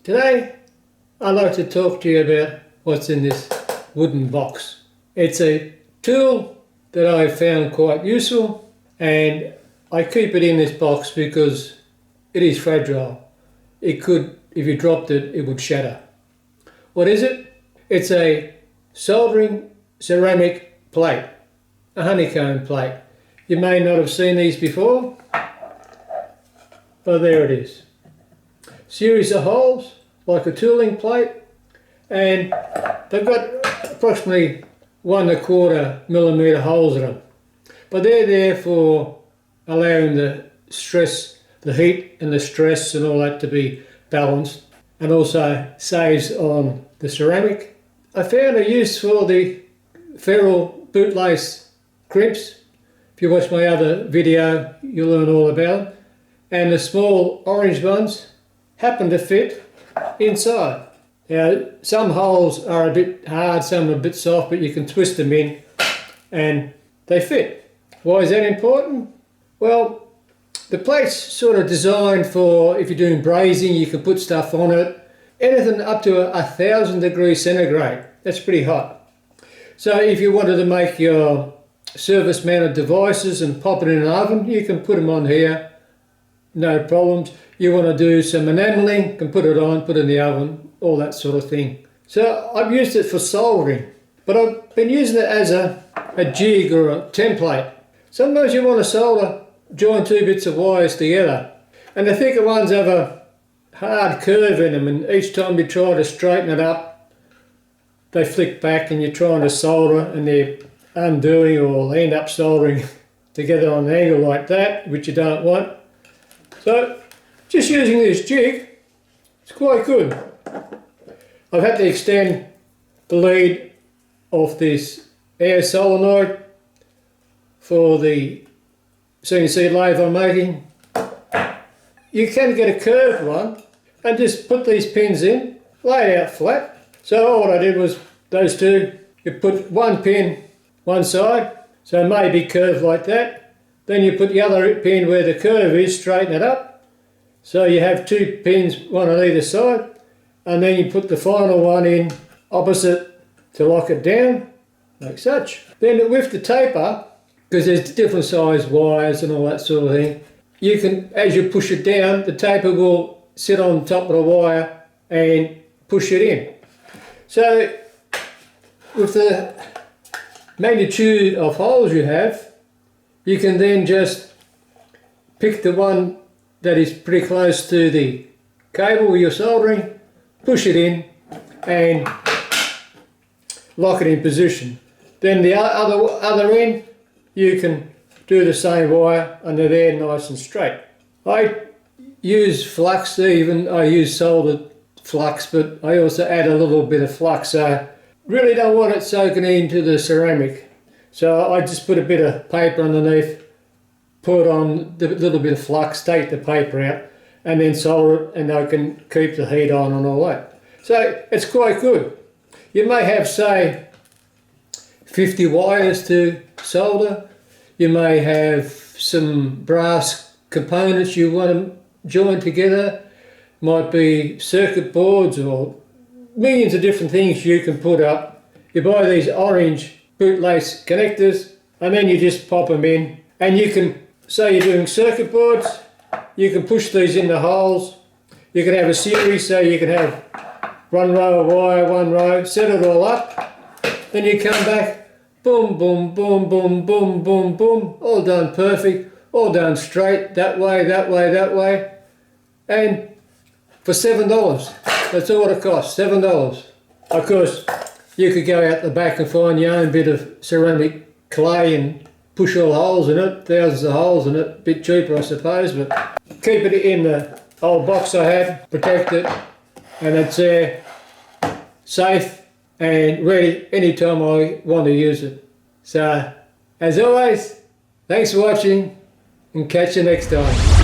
Today I'd like to talk to you about what's in this wooden box. It's a tool that I found quite useful, and I keep it in this box because it is fragile. It could, if you dropped it, it would shatter. What is it? It's a soldering ceramic plate, a honeycomb plate. You may not have seen these before, but there it is. Series of holes like a tooling plate, and they've got approximately 1¼ millimetre holes in them, but they're there for allowing the stress, the heat and the stress and all that to be balanced, and also saves on the ceramic. I found a use for the ferrule bootlace crimps. If you watch my other video you'll learn all about them, and the small orange ones happen to fit inside. Now some holes are a bit hard, some are a bit soft, but you can twist them in and they fit. Why is that important? Well, the plate's sort of designed for, if you're doing brazing, you can put stuff on it. Anything up to 1000 degrees centigrade, that's pretty hot. So if you wanted to make your surface mounted devices and pop it in an oven, you can put them on here, no problems. You want to do some enamelling, can put it on, put it in the oven, all that sort of thing. So I've used it for soldering, but I've been using it as a jig or a template. Sometimes you want to solder, join two bits of wires together, and the thicker ones have a hard curve in them, and each time you try to straighten it up, they flick back and you're trying to solder and they're undoing, or they end up soldering together on an angle like that, which you don't want. So just using this jig, it's quite good. I've had to extend the lead of this air solenoid for the CNC lathe I'm making. You can get a curved one and just put these pins in, lay it out flat. So what I did was those two, you put one pin one side, so it may be curved like that. Then you put the other pin where the curve is, straighten it up. So you have two pins, one on either side, and then you put the final one in opposite to lock it down, like such. Then with the taper, because there's different size wires and all that sort of thing, you can, as you push it down, the taper will sit on top of the wire and push it in. So with the magnitude of holes you have, you can then just pick the one that is pretty close to the cable you're soldering, push it in and lock it in position. Then the other end, you can do the same wire and they're there nice and straight. I use flux even, I use soldered flux, but I also add a little bit of flux, so really don't want it soaking into the ceramic. So I just put a bit of paper underneath, put on the little bit of flux, take the paper out, and then solder it, and I can keep the heat on and all that. So it's quite good. You may have, say, 50 wires to solder. You may have some brass components you want to join together. Might be circuit boards or millions of different things you can put up. You buy these orange bootlace connectors, and then you just pop them in, and you can, say you're doing circuit boards, you can push these in the holes. You can have a series, so you can have one row of wire, one row, set it all up, then you come back, boom, boom, boom, boom, boom, boom, boom, all done perfect, all done straight, that way, that way, that way, and for $7, that's all it costs, $7. Of course, you could go out the back and find your own bit of ceramic clay and push all holes in it, thousands of holes in it, a bit cheaper I suppose, but keep it in the old box I had, protect it, and it's there, safe and ready anytime I want to use it. So, as always, Thanks for watching and catch you next time.